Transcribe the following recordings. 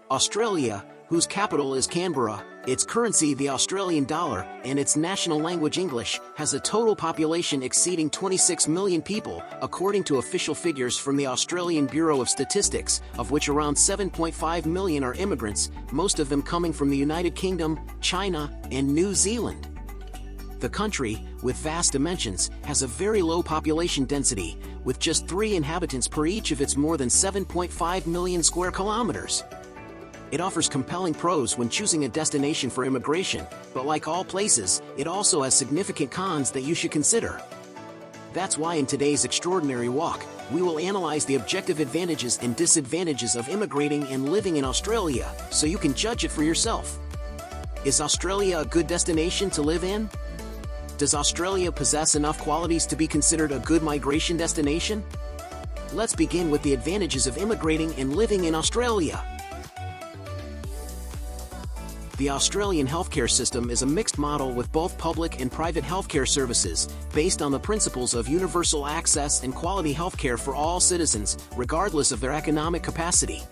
Australia, whose capital is Canberra, its currency the Australian dollar, and its national language English, has a total population exceeding 26 million people, according to official figures from the Australian Bureau of Statistics, of which around 7.5 million are immigrants, most of them coming from the United Kingdom, China, and New Zealand. The country, with vast dimensions, has a very low population density, with just 3 inhabitants per each of its more than 7.5 million square kilometers. It offers compelling pros when choosing a destination for immigration, but like all places, it also has significant cons that you should consider. That's why in today's Extraordinary Walk, we will analyze the objective advantages and disadvantages of immigrating and living in Australia, so you can judge it for yourself. Is Australia a good destination to live in? Does Australia possess enough qualities to be considered a good migration destination? Let's begin with the advantages of immigrating and living in Australia. The Australian healthcare system is a mixed model with both public and private healthcare services, based on the principles of universal access and quality healthcare for all citizens, regardless of their economic capacity.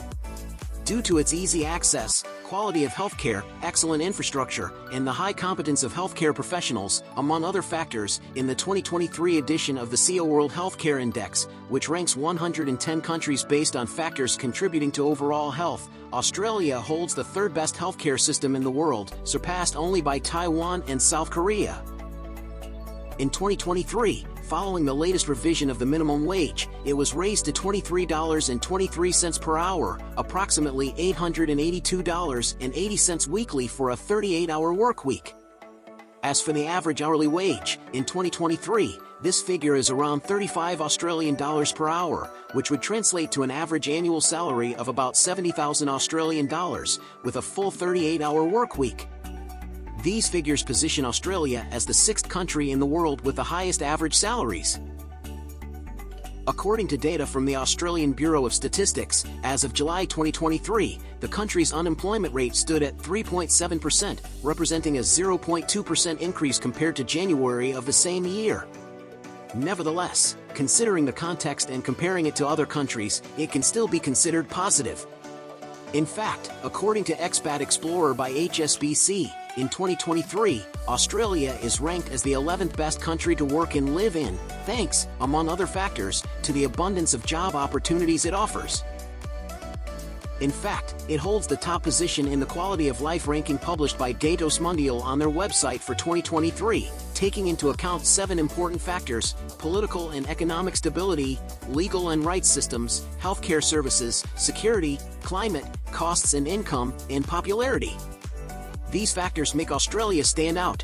Due to its easy access, quality of healthcare, excellent infrastructure, and the high competence of healthcare professionals, among other factors, in the 2023 edition of the CEO World Healthcare Index, which ranks 110 countries based on factors contributing to overall health, Australia holds the third-best healthcare system in the world, surpassed only by Taiwan and South Korea. In 2023, following the latest revision of the minimum wage, it was raised to $23.23 per hour, approximately $882.80 weekly for a 38-hour work week. As for the average hourly wage, in 2023, this figure is around 35 Australian dollars per hour, which would translate to an average annual salary of about 70,000 Australian dollars, with a full 38-hour work week. These figures position Australia as the 6th country in the world with the highest average salaries. According to data from the Australian Bureau of Statistics, as of July 2023, the country's unemployment rate stood at 3.7%, representing a 0.2% increase compared to January of the same year. Nevertheless, considering the context and comparing it to other countries, it can still be considered positive. In fact, according to Expat Explorer by HSBC, in 2023, Australia is ranked as the 11th best country to work and live in, thanks, among other factors, to the abundance of job opportunities it offers. In fact, it holds the top position in the quality of life ranking published by Datos Mundial on their website for 2023, taking into account 7 important factors: political and economic stability, legal and rights systems, healthcare services, security, climate, costs and income, and popularity. These factors make Australia stand out.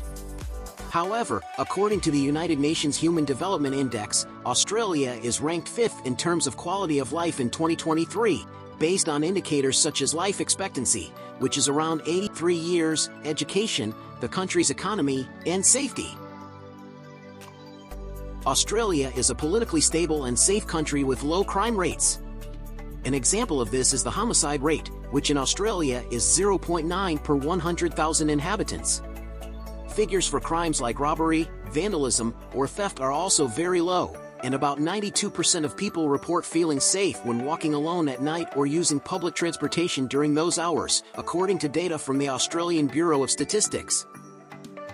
However, according to the United Nations Human Development Index, Australia is ranked 5th in terms of quality of life in 2023, based on indicators such as life expectancy, which is around 83 years, education, the country's economy, and safety. Australia is a politically stable and safe country with low crime rates. An example of this is the homicide rate, which in Australia is 0.9 per 100,000 inhabitants. Figures for crimes like robbery, vandalism, or theft are also very low, and about 92% of people report feeling safe when walking alone at night or using public transportation during those hours, according to data from the Australian Bureau of Statistics.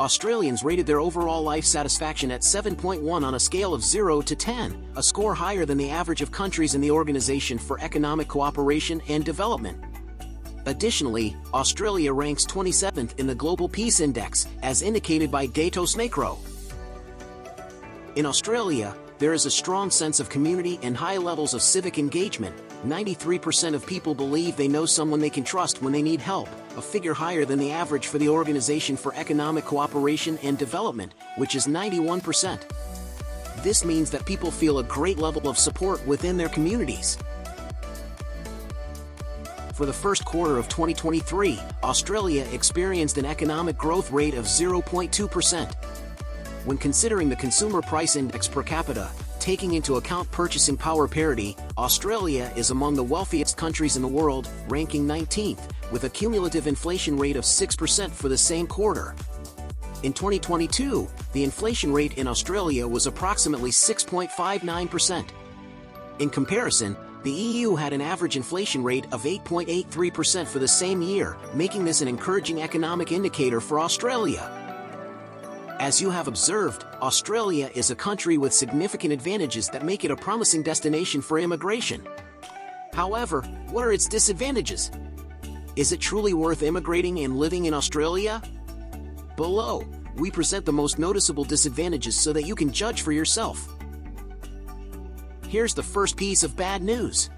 Australians rated their overall life satisfaction at 7.1 on a scale of 0 to 10, a score higher than the average of countries in the Organisation for Economic Cooperation and Development. Additionally, Australia ranks 27th in the Global Peace Index, as indicated by Datos Macro. In Australia, there is a strong sense of community and high levels of civic engagement. 93% of people believe they know someone they can trust when they need help, a figure higher than the average for the Organisation for Economic Cooperation and Development, which is 91%. This means that people feel a great level of support within their communities. For the first quarter of 2023, Australia experienced an economic growth rate of 0.2%. When considering the Consumer Price Index per capita, taking into account purchasing power parity, Australia is among the wealthiest countries in the world, ranking 19th, with a cumulative inflation rate of 6% for the same quarter. In 2022, the inflation rate in Australia was approximately 6.59%. In comparison, The EU had an average inflation rate of 8.83% for the same year, making this an encouraging economic indicator for Australia. As you have observed, Australia is a country with significant advantages that make it a promising destination for immigration. However, what are its disadvantages? Is it truly worth immigrating and living in Australia? Below, we present the most noticeable disadvantages so that you can judge for yourself. Here's the first piece of bad news.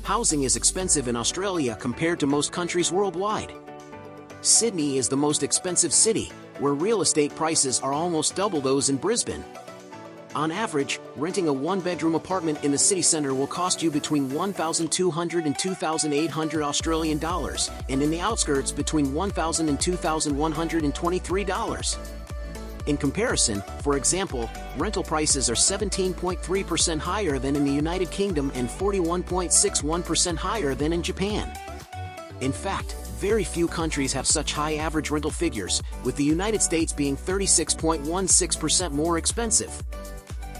Housing is expensive in Australia compared to most countries worldwide. Sydney is the most expensive city, where real estate prices are almost double those in Brisbane. On average, renting a one-bedroom apartment in the city centre will cost you between $1,200 and $2,800 Australian dollars, and in the outskirts between $1,000 and $2,123. In comparison, for example, rental prices are 17.3% higher than in the United Kingdom and 41.61% higher than in Japan. In fact, very few countries have such high average rental figures, with the United States being 36.16% more expensive.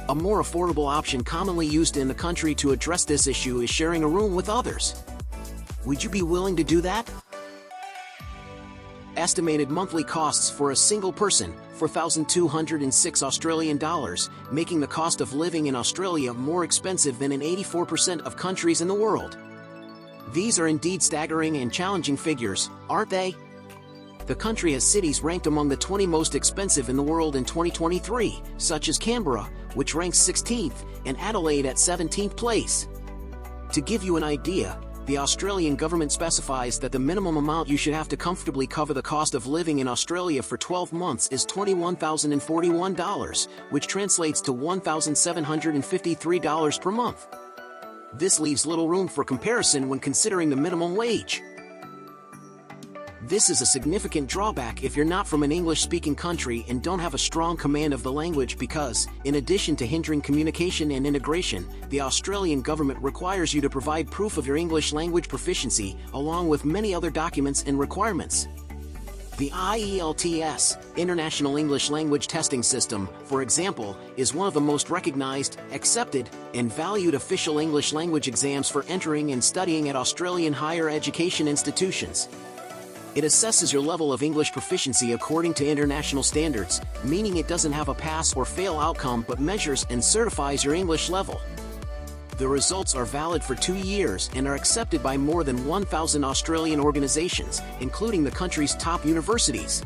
A more affordable option commonly used in the country to address this issue is sharing a room with others. Would you be willing to do that? Estimated monthly costs for a single person, $4,206 Australian dollars, making the cost of living in Australia more expensive than in 84% of countries in the world. These are indeed staggering and challenging figures, aren't they? The country has cities ranked among the 20 most expensive in the world in 2023, such as Canberra, which ranks 16th, and Adelaide at 17th place. To give you an idea, the Australian government specifies that the minimum amount you should have to comfortably cover the cost of living in Australia for 12 months is $21,041, which translates to $1,753 per month. This leaves little room for comparison when considering the minimum wage. This is a significant drawback if you're not from an English-speaking country and don't have a strong command of the language because, in addition to hindering communication and integration, the Australian government requires you to provide proof of your English language proficiency, along with many other documents and requirements. The IELTS, International English Language Testing System, for example, is one of the most recognized, accepted, and valued official English language exams for entering and studying at Australian higher education institutions. It assesses your level of English proficiency according to international standards, meaning it doesn't have a pass or fail outcome but measures and certifies your English level. The results are valid for 2 years and are accepted by more than 1,000 Australian organizations, including the country's top universities.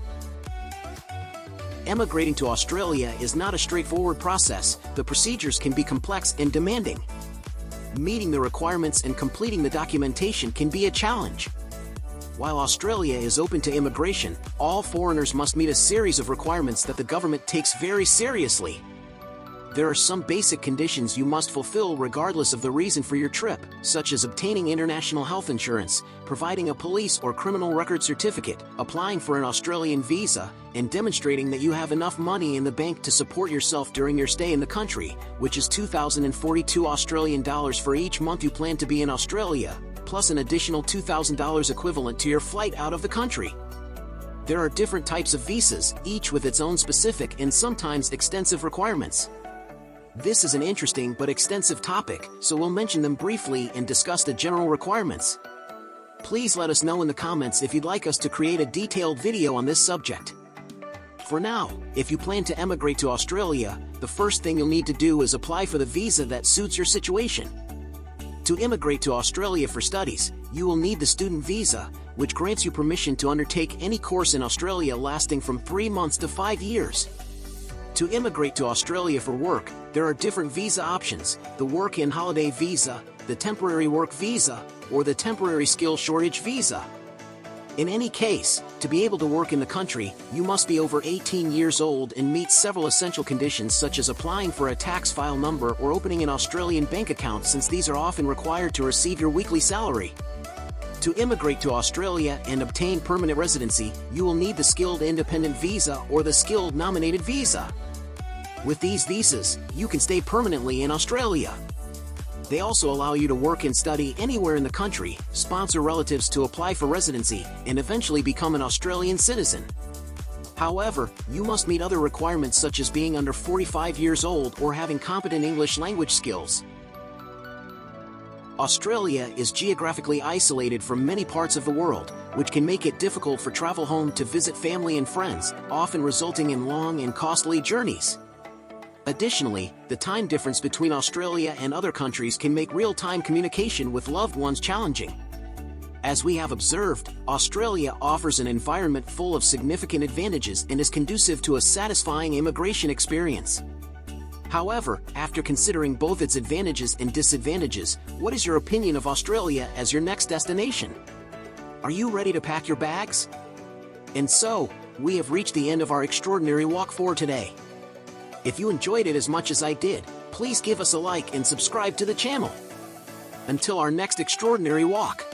Emigrating to Australia is not a straightforward process. The procedures can be complex and demanding. Meeting the requirements and completing the documentation can be a challenge. While Australia is open to immigration, all foreigners must meet a series of requirements that the government takes very seriously. There are some basic conditions you must fulfill regardless of the reason for your trip, such as obtaining international health insurance, providing a police or criminal record certificate, applying for an Australian visa, and demonstrating that you have enough money in the bank to support yourself during your stay in the country, which is $2,042 Australian dollars for each month you plan to be in Australia, plus an additional $2,000 equivalent to your flight out of the country. There are different types of visas, each with its own specific and sometimes extensive requirements. This is an interesting but extensive topic, so we'll mention them briefly and discuss the general requirements. Please let us know in the comments if you'd like us to create a detailed video on this subject. For now, if you plan to emigrate to Australia, the first thing you'll need to do is apply for the visa that suits your situation. To immigrate to Australia for studies, you will need the student visa, which grants you permission to undertake any course in Australia lasting from 3 months to 5 years. To immigrate to Australia for work, there are different visa options: the Work and Holiday Visa, the Temporary Work Visa, or the Temporary Skill Shortage Visa. In any case, to be able to work in the country, you must be over 18 years old and meet several essential conditions such as applying for a tax file number or opening an Australian bank account, since these are often required to receive your weekly salary. To immigrate to Australia and obtain permanent residency, you will need the Skilled Independent Visa or the Skilled Nominated Visa. With these visas, you can stay permanently in Australia. They also allow you to work and study anywhere in the country, sponsor relatives to apply for residency, and eventually become an Australian citizen. However, you must meet other requirements such as being under 45 years old or having competent English language skills. Australia is geographically isolated from many parts of the world, which can make it difficult for travel home to visit family and friends, often resulting in long and costly journeys. Additionally, the time difference between Australia and other countries can make real-time communication with loved ones challenging. As we have observed, Australia offers an environment full of significant advantages and is conducive to a satisfying immigration experience. However, after considering both its advantages and disadvantages, what is your opinion of Australia as your next destination? Are you ready to pack your bags? And so, we have reached the end of our extraordinary walk for today. If you enjoyed it as much as I did, please give us a like and subscribe to the channel. Until our next extraordinary walk.